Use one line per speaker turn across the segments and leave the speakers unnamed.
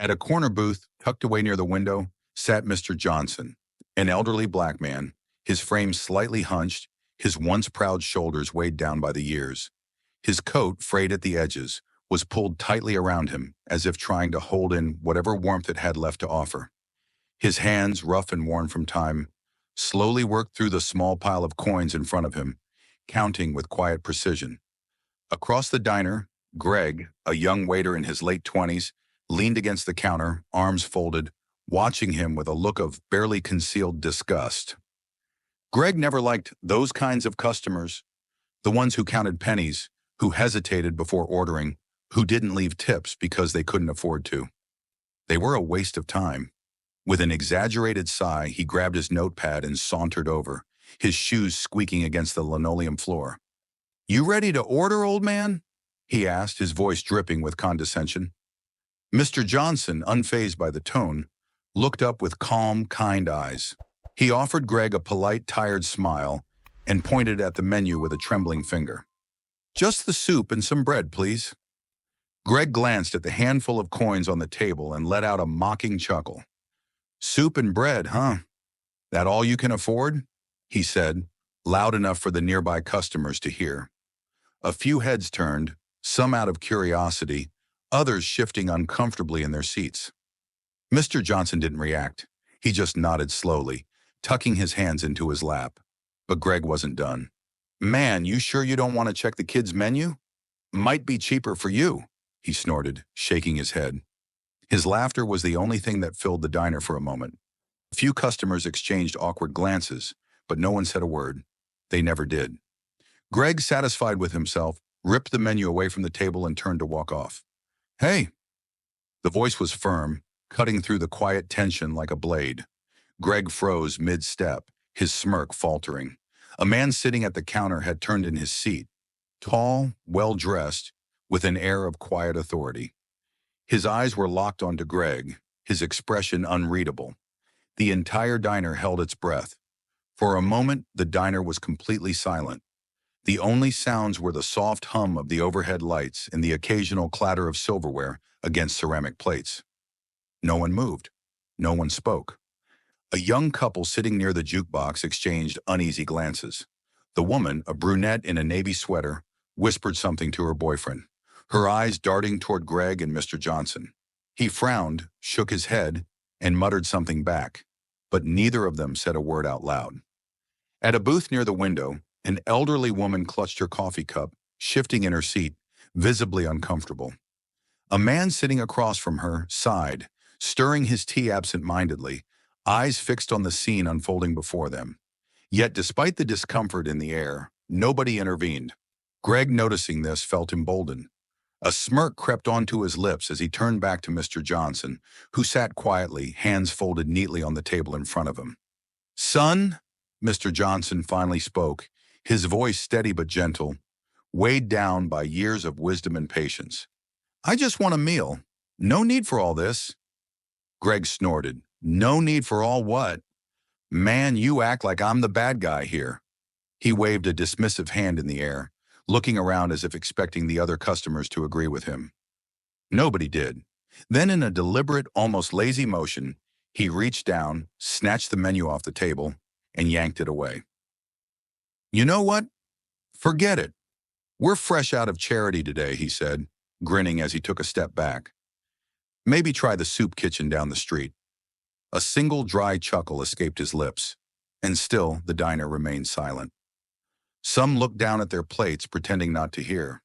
At a corner booth, tucked away near the window, sat Mr. Johnson, an elderly black man, his frame slightly hunched, his once proud shoulders weighed down by the years. His coat, frayed at the edges, was pulled tightly around him, as if trying to hold in whatever warmth it had left to offer. His hands, rough and worn from time, slowly worked through the small pile of coins in front of him, counting with quiet precision. Across the diner, Greg, a young waiter in his late 20s, leaned against the counter, arms folded, watching him with a look of barely concealed disgust. Greg never liked those kinds of customers, the ones who counted pennies, who hesitated before ordering, who didn't leave tips because they couldn't afford to. They were a waste of time. With an exaggerated sigh, he grabbed his notepad and sauntered over, his shoes squeaking against the linoleum floor. "You ready to order, old man?" he asked, his voice dripping with condescension. Mr. Johnson, unfazed by the tone, looked up with calm, kind eyes. He offered Greg a polite, tired smile and pointed at the menu with a trembling finger. "Just the soup and some bread, please." Greg glanced at the handful of coins on the table and let out a mocking chuckle. "Soup and bread, huh? That all you can afford?" he said, loud enough for the nearby customers to hear. A few heads turned, some out of curiosity, others shifting uncomfortably in their seats. Mr. Johnson didn't react. He just nodded slowly, tucking his hands into his lap. But Greg wasn't done. "Man, you sure you don't want to check the kids' menu? Might be cheaper for you," he snorted, shaking his head. His laughter was the only thing that filled the diner for a moment. A few customers exchanged awkward glances, but no one said a word. They never did. Greg, satisfied with himself, ripped the menu away from the table and turned to walk off. "Hey!" The voice was firm, cutting through the quiet tension like a blade. Greg froze mid-step, his smirk faltering. A man sitting at the counter had turned in his seat, tall, well-dressed, with an air of quiet authority. His eyes were locked onto Greg, his expression unreadable. The entire diner held its breath. For a moment, the diner was completely silent. The only sounds were the soft hum of the overhead lights and the occasional clatter of silverware against ceramic plates. No one moved. No one spoke. A young couple sitting near the jukebox exchanged uneasy glances. The woman, a brunette in a navy sweater, whispered something to her boyfriend, her eyes darting toward Greg and Mr. Johnson. He frowned, shook his head, and muttered something back, but neither of them said a word out loud. At a booth near the window, an elderly woman clutched her coffee cup, shifting in her seat, visibly uncomfortable. A man sitting across from her sighed, stirring his tea absent-mindedly, eyes fixed on the scene unfolding before them. Yet despite the discomfort in the air, nobody intervened. Greg, noticing this, felt emboldened. A smirk crept onto his lips as he turned back to Mr. Johnson, who sat quietly, hands folded neatly on the table in front of him. "Son," Mr. Johnson finally spoke, his voice steady but gentle, weighed down by years of wisdom and patience. "I just want a meal. No need for all this." Greg snorted. "No need for all what? Man, you act like I'm the bad guy here." He waved a dismissive hand in the air, looking around as if expecting the other customers to agree with him. Nobody did. Then in a deliberate, almost lazy motion, he reached down, snatched the menu off the table, and yanked it away. "You know what? Forget it. We're fresh out of charity today," he said, grinning as he took a step back. "Maybe try the soup kitchen down the street." A single dry chuckle escaped his lips, and still the diner remained silent. Some looked down at their plates, pretending not to hear.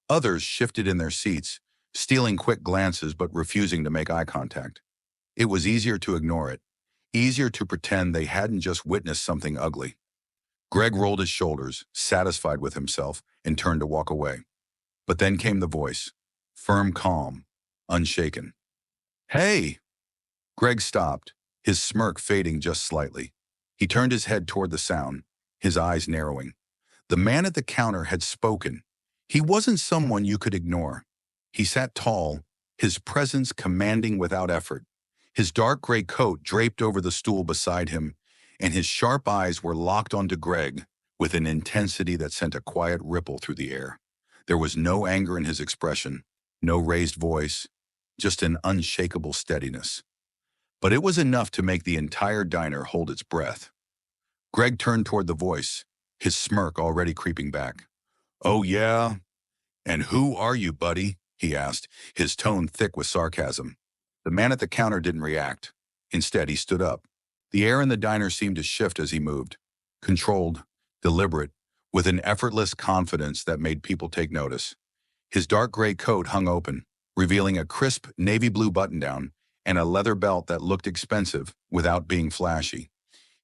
Others shifted in their seats, stealing quick glances but refusing to make eye contact. It was easier to ignore it, easier to pretend they hadn't just witnessed something ugly. Greg rolled his shoulders, satisfied with himself, and turned to walk away. But then came the voice, firm, calm, unshaken. "Hey!" Greg stopped, his smirk fading just slightly. He turned his head toward the sound, his eyes narrowing. The man at the counter had spoken. He wasn't someone you could ignore. He sat tall, his presence commanding without effort. His dark gray coat draped over the stool beside him, and his sharp eyes were locked onto Greg with an intensity that sent a quiet ripple through the air. There was no anger in his expression, no raised voice, just an unshakable steadiness. But it was enough to make the entire diner hold its breath. Greg turned toward the voice, his smirk already creeping back. "Oh, yeah? And who are you, buddy?" he asked, his tone thick with sarcasm. The man at the counter didn't react. Instead, he stood up. The air in the diner seemed to shift as he moved, controlled, deliberate, with an effortless confidence that made people take notice. His dark gray coat hung open, revealing a crisp navy blue button-down and a leather belt that looked expensive without being flashy.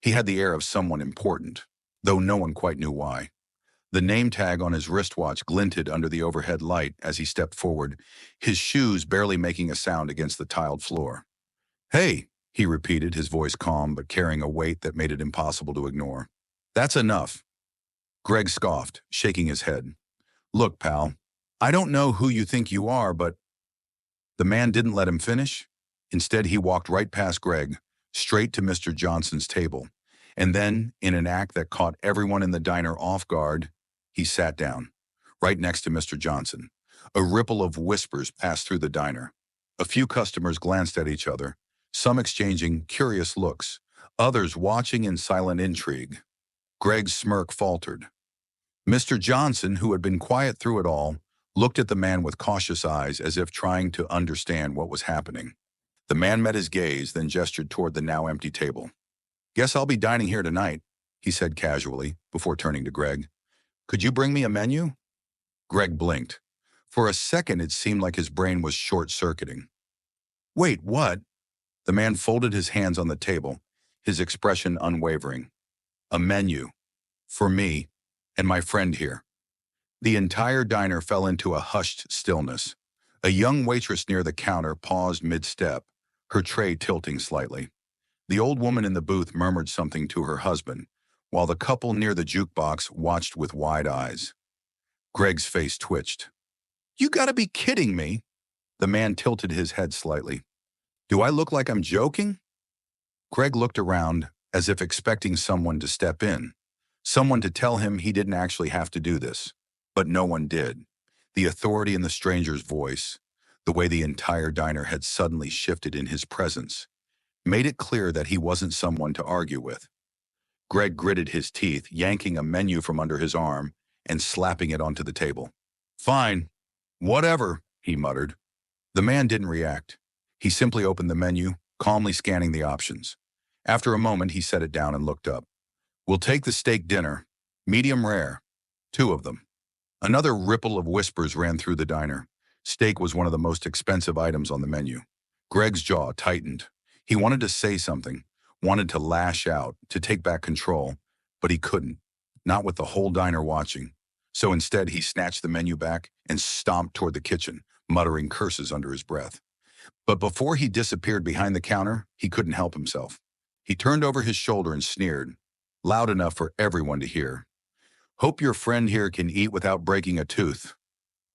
He had the air of someone important, though no one quite knew why. The name tag on his wristwatch glinted under the overhead light as he stepped forward, his shoes barely making a sound against the tiled floor. "Hey," he repeated, his voice calm but carrying a weight that made it impossible to ignore. "That's enough." Greg scoffed, shaking his head. "Look, pal, I don't know who you think you are, but—" The man didn't let him finish. Instead, he walked right past Greg, straight to Mr. Johnson's table. And then, in an act that caught everyone in the diner off guard, he sat down, right next to Mr. Johnson. A ripple of whispers passed through the diner. A few customers glanced at each other, some exchanging curious looks, others watching in silent intrigue. Greg's smirk faltered. Mr. Johnson, who had been quiet through it all, looked at the man with cautious eyes as if trying to understand what was happening. The man met his gaze, then gestured toward the now empty table. "Guess I'll be dining here tonight," he said casually, before turning to Greg. "Could you bring me a menu?" Greg blinked. For a second, it seemed like his brain was short-circuiting. "Wait, what?" The man folded his hands on the table, his expression unwavering. "A menu. For me, and my friend here." The entire diner fell into a hushed stillness. A young waitress near the counter paused mid-step, her tray tilting slightly. The old woman in the booth murmured something to her husband, while the couple near the jukebox watched with wide eyes. Greg's face twitched. "You gotta be kidding me!" The man tilted his head slightly. "Do I look like I'm joking?" Greg looked around, as if expecting someone to step in, someone to tell him he didn't actually have to do this. But no one did. The authority in the stranger's voice, the way the entire diner had suddenly shifted in his presence, made it clear that he wasn't someone to argue with. Greg gritted his teeth, yanking a menu from under his arm and slapping it onto the table. "Fine. Whatever," he muttered. The man didn't react. He simply opened the menu, calmly scanning the options. After a moment, he set it down and looked up. "We'll take the steak dinner. Medium rare. 2 of them." Another ripple of whispers ran through the diner. Steak was one of the most expensive items on the menu. Greg's jaw tightened. He wanted to say something, wanted to lash out, to take back control, but he couldn't, not with the whole diner watching. So instead, he snatched the menu back and stomped toward the kitchen, muttering curses under his breath. But before he disappeared behind the counter, he couldn't help himself. He turned over his shoulder and sneered, loud enough for everyone to hear. "Hope your friend here can eat without breaking a tooth.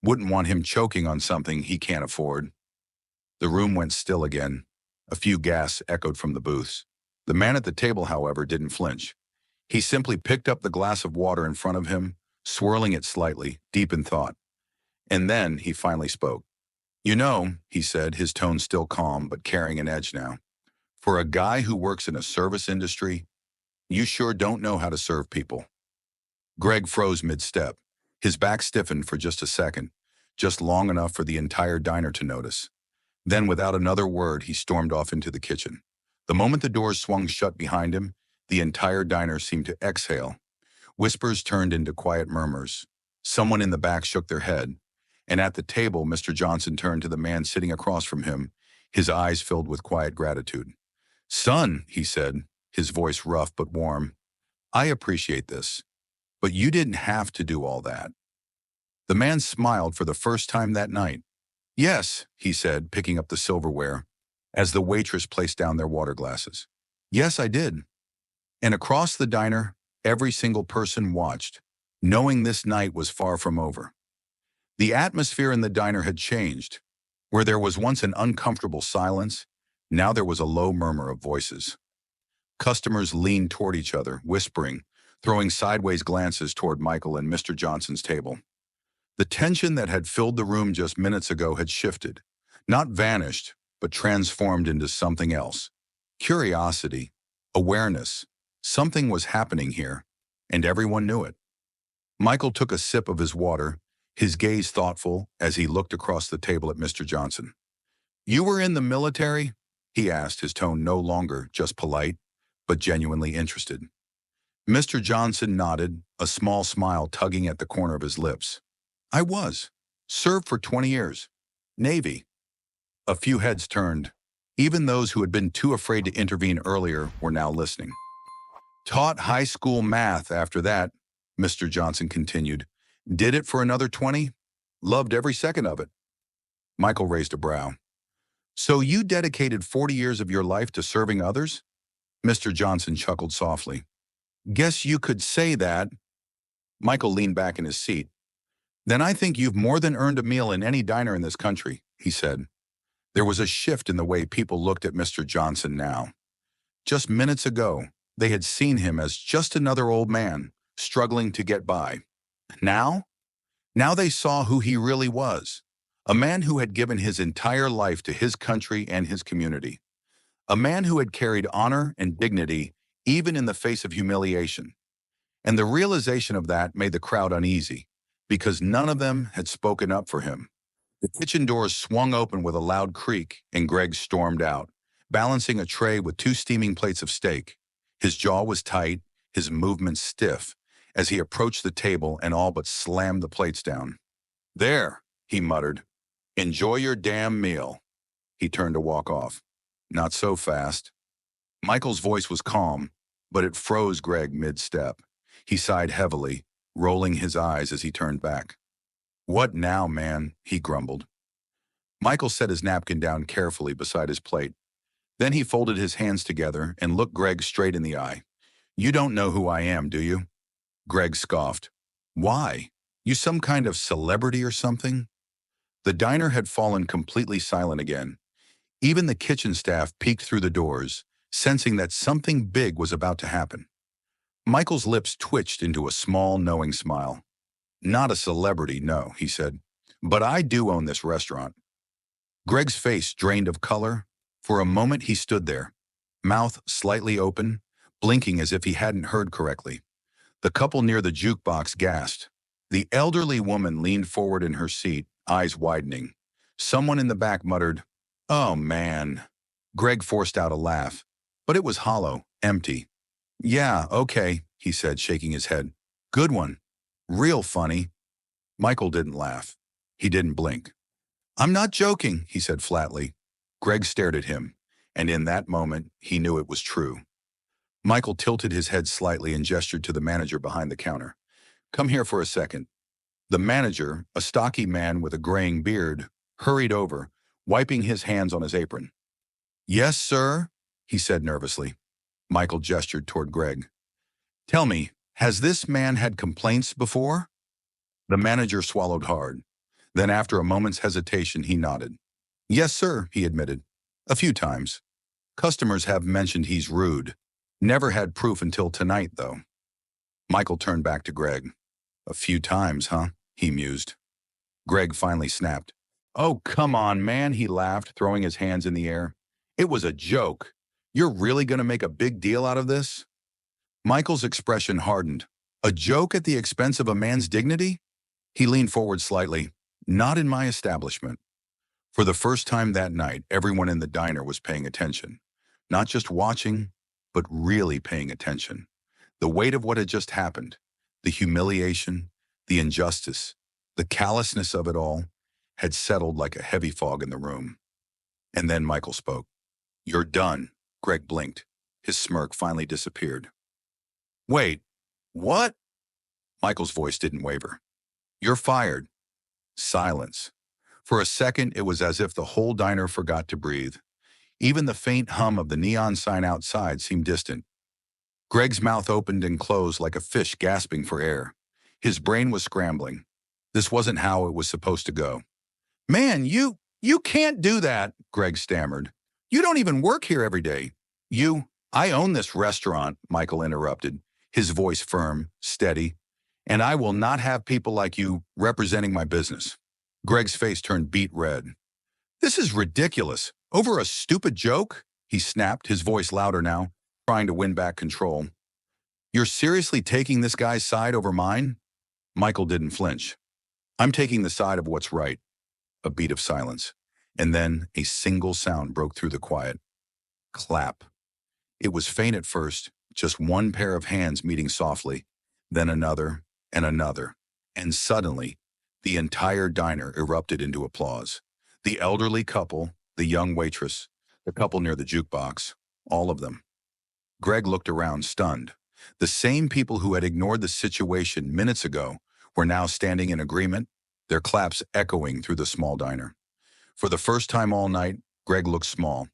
Wouldn't want him choking on something he can't afford." The room went still again. A few gasps echoed from the booths. The man at the table, however, didn't flinch. He simply picked up the glass of water in front of him, swirling it slightly, deep in thought. And then he finally spoke. "You know," he said, his tone still calm but carrying an edge now, "for a guy who works in a service industry, you sure don't know how to serve people." Greg froze mid-step. His back stiffened for just a second, just long enough for the entire diner to notice. Then, without another word, he stormed off into the kitchen. The moment the doors swung shut behind him, the entire diner seemed to exhale. Whispers turned into quiet murmurs. Someone in the back shook their head, and at the table, Mr. Johnson turned to the man sitting across from him, his eyes filled with quiet gratitude. "Son," he said, his voice rough but warm, "I appreciate this. But you didn't have to do all that." The man smiled for the first time that night. "Yes," he said, picking up the silverware, as the waitress placed down their water glasses. "Yes, I did." And across the diner, every single person watched, knowing this night was far from over. The atmosphere in the diner had changed. Where there was once an uncomfortable silence, now there was a low murmur of voices. Customers leaned toward each other, whispering, throwing sideways glances toward Michael and Mr. Johnson's table. The tension that had filled the room just minutes ago had shifted. Not vanished, but transformed into something else. Curiosity, awareness. Something was happening here, and everyone knew it. Michael took a sip of his water, his gaze thoughtful as he looked across the table at Mr. Johnson. "You were in the military?" he asked, his tone no longer just polite, but genuinely interested. Mr. Johnson nodded, a small smile tugging at the corner of his lips. "I was. Served for 20 years. Navy." A few heads turned. Even those who had been too afraid to intervene earlier were now listening. "Taught high school math after that," Mr. Johnson continued. "Did it for another 20. Loved every second of it." Michael raised a brow. "So you dedicated 40 years of your life to serving others?" Mr. Johnson chuckled softly. "Guess you could say that." Michael leaned back in his seat. "Then I think you've more than earned a meal in any diner in this country," he said. There was a shift in the way people looked at Mr. Johnson now. Just minutes ago, they had seen him as just another old man, struggling to get by. Now? Now they saw who he really was. A man who had given his entire life to his country and his community. A man who had carried honor and dignity even in the face of humiliation. And the realization of that made the crowd uneasy, because none of them had spoken up for him. The kitchen doors swung open with a loud creak, and Greg stormed out, balancing a tray with 2 steaming plates of steak. His jaw was tight, his movements stiff, as he approached the table and all but slammed the plates down. "There," he muttered. "Enjoy your damn meal." He turned to walk off. "Not so fast." Michael's voice was calm, but it froze Greg mid-step. He sighed heavily, rolling his eyes as he turned back. "What now, man?" he grumbled. Michael set his napkin down carefully beside his plate. Then he folded his hands together and looked Greg straight in the eye. "You don't know who I am, do you?" Greg scoffed. "Why? You some kind of celebrity or something?" The diner had fallen completely silent again. Even the kitchen staff peeked through the doors, sensing that something big was about to happen. Michael's lips twitched into a small, knowing smile. "Not a celebrity, no," he said. "But I do own this restaurant." Greg's face drained of color. For a moment he stood there, mouth slightly open, blinking as if he hadn't heard correctly. The couple near the jukebox gasped. The elderly woman leaned forward in her seat, eyes widening. Someone in the back muttered, "Oh, man." Greg forced out a laugh, but it was hollow, empty. "Yeah, okay," he said, shaking his head. "Good one. Real funny." Michael didn't laugh. He didn't blink. "I'm not joking," he said flatly. Greg stared at him, and in that moment, he knew it was true. Michael tilted his head slightly and gestured to the manager behind the counter. "Come here for a second." The manager, a stocky man with a graying beard, hurried over, wiping his hands on his apron. "Yes, sir," he said nervously. Michael gestured toward Greg. "Tell me, has this man had complaints before?" The manager swallowed hard. Then after a moment's hesitation, he nodded. "Yes, sir," he admitted. "A few times. Customers have mentioned he's rude. Never had proof until tonight, though." Michael turned back to Greg. "A few times, huh?" he mused. Greg finally snapped. "Oh, come on, man," he laughed, throwing his hands in the air. "It was a joke. You're really going to make a big deal out of this?" Michael's expression hardened. "A joke at the expense of a man's dignity?" He leaned forward slightly. "Not in my establishment." For the first time that night, everyone in the diner was paying attention. Not just watching, but really paying attention. The weight of what had just happened, the humiliation, the injustice, the callousness of it all, had settled like a heavy fog in the room. And then Michael spoke. "You're done." Greg blinked. His smirk finally disappeared. "Wait, what?" Michael's voice didn't waver. "You're fired." Silence. For a second, it was as if the whole diner forgot to breathe. Even the faint hum of the neon sign outside seemed distant. Greg's mouth opened and closed like a fish gasping for air. His brain was scrambling. This wasn't how it was supposed to go. "Man, you can't do that," Greg stammered. "You don't even work here every day." I own this restaurant," Michael interrupted, his voice firm, steady, "and I will not have people like you representing my business." Greg's face turned beet red. This is ridiculous. Over a stupid joke? He snapped, his voice louder now, trying to win back control. You're seriously taking this guy's side over mine? Michael didn't flinch. I'm taking the side of what's right. A beat of silence. And then a single sound broke through the quiet. Clap. It was faint at first, just one pair of hands meeting softly, then another and another. And suddenly, the entire diner erupted into applause. The elderly couple, the young waitress, the couple near the jukebox, all of them. Greg looked around, stunned. The same people who had ignored the situation minutes ago were now standing in agreement, their claps echoing through the small diner. For the first time all night, Greg looked small.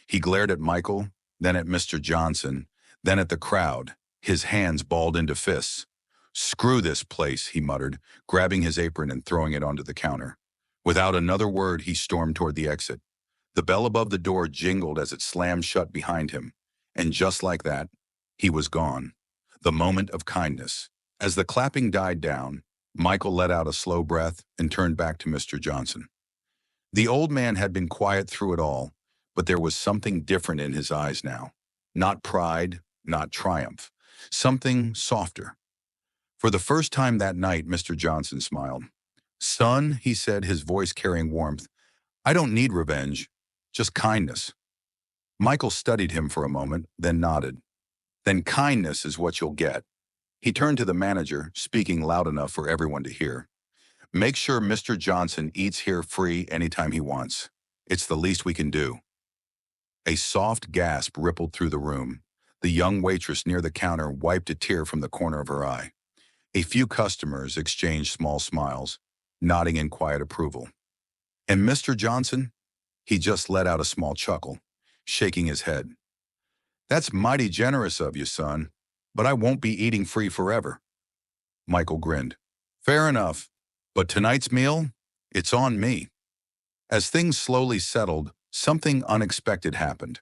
He glared at Michael, then at Mr. Johnson, then at the crowd, his hands balled into fists. Screw this place, he muttered, grabbing his apron and throwing it onto the counter. Without another word, he stormed toward the exit. The bell above the door jingled as it slammed shut behind him. And just like that, he was gone. The moment of kindness. As the clapping died down, Michael let out a slow breath and turned back to Mr. Johnson. The old man had been quiet through it all, but there was something different in his eyes now. Not pride, not triumph. Something softer. For the first time that night, Mr. Johnson smiled. Son, he said, his voice carrying warmth, I don't need revenge, just kindness. Michael studied him for a moment, then nodded. Then kindness is what you'll get. He turned to the manager, speaking loud enough for everyone to hear. Make sure Mr. Johnson eats here free anytime he wants. It's the least we can do. A soft gasp rippled through the room. The young waitress near the counter wiped a tear from the corner of her eye. A few customers exchanged small smiles, nodding in quiet approval. And Mr. Johnson? He just let out a small chuckle, shaking his head. That's mighty generous of you, son, but I won't be eating free forever. Michael grinned. Fair enough, but tonight's meal, it's on me. As things slowly settled, something unexpected happened.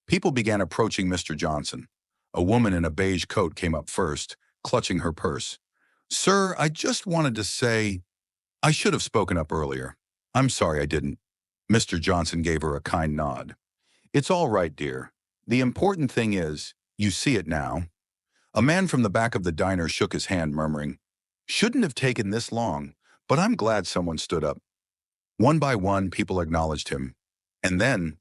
People began approaching Mr. Johnson. A woman in a beige coat came up first, clutching her purse. Sir, I just wanted to say, I should have spoken up earlier. I'm sorry I didn't. Mr. Johnson gave her a kind nod. It's all right, dear. The important thing is, you see it now. A man from the back of the diner shook his hand, murmuring, Shouldn't have taken this long, but I'm glad someone stood up. One by one, people acknowledged him. And then,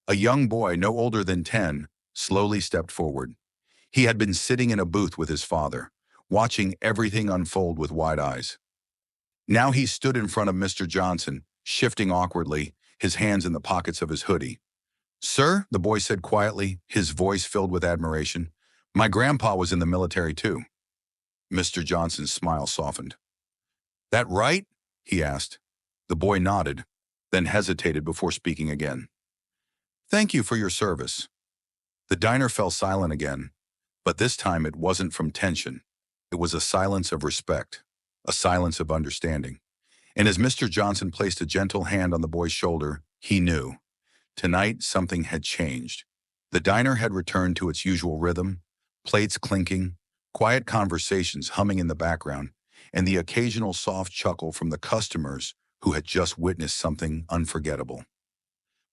a young boy no older than 10 slowly stepped forward. He had been sitting in a booth with his father, watching everything unfold with wide eyes. Now he stood in front of Mr. Johnson, shifting awkwardly, his hands in the pockets of his hoodie. Sir, the boy said quietly, his voice filled with admiration, my grandpa was in the military too. Mr. Johnson's smile softened. That right? He asked. The boy nodded, then hesitated before speaking again. Thank you for your service. The diner fell silent again, but this time it wasn't from tension. It was a silence of respect, a silence of understanding. And as Mr. Johnson placed a gentle hand on the boy's shoulder, he knew. Tonight, something had changed. The diner had returned to its usual rhythm, plates clinking, quiet conversations humming in the background, and the occasional soft chuckle from the customers who had just witnessed something unforgettable.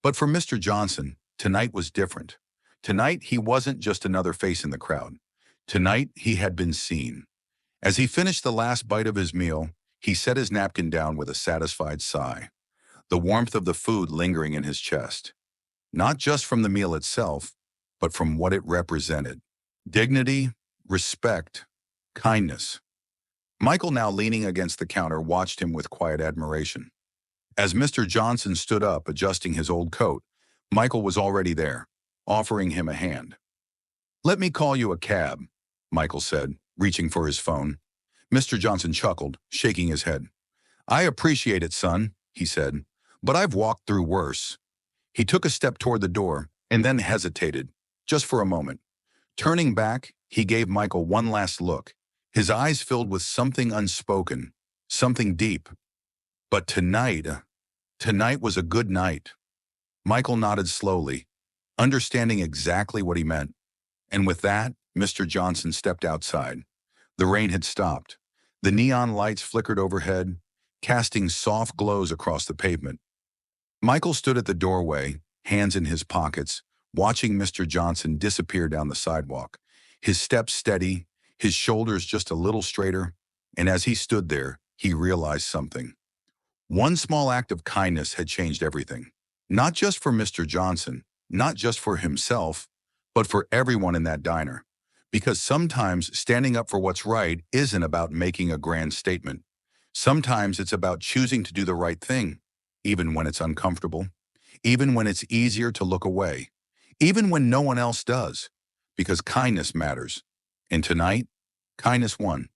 But for Mr. Johnson, tonight was different. Tonight, he wasn't just another face in the crowd. Tonight, he had been seen. As he finished the last bite of his meal, he set his napkin down with a satisfied sigh, the warmth of the food lingering in his chest. Not just from the meal itself, but from what it represented. Dignity, respect, kindness. Michael, now leaning against the counter, watched him with quiet admiration. As Mr. Johnson stood up, adjusting his old coat, Michael was already there, offering him a hand. Let me call you a cab, Michael said, reaching for his phone. Mr. Johnson chuckled, shaking his head. I appreciate it, son, he said, but I've walked through worse. He took a step toward the door and then hesitated, just for a moment. Turning back, he gave Michael one last look, his eyes filled with something unspoken, something deep. But tonight was a good night. Michael nodded slowly, understanding exactly what he meant. And with that, Mr. Johnson stepped outside. The rain had stopped. The neon lights flickered overhead, casting soft glows across the pavement. Michael stood at the doorway, hands in his pockets, watching Mr. Johnson disappear down the sidewalk. His steps steady, his shoulders just a little straighter, and as he stood there, he realized something. One small act of kindness had changed everything. Not just for Mr. Johnson, not just for himself, but for everyone in that diner. Because sometimes standing up for what's right isn't about making a grand statement. Sometimes it's about choosing to do the right thing, even when it's uncomfortable, even when it's easier to look away, even when no one else does, because kindness matters. And tonight, kindness won.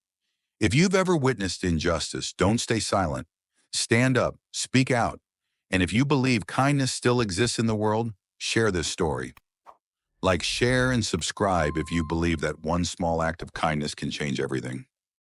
If you've ever witnessed injustice, don't stay silent. Stand up, speak out. And if you believe kindness still exists in the world, share this story. Like, share, and subscribe if you believe that one small act of kindness can change everything.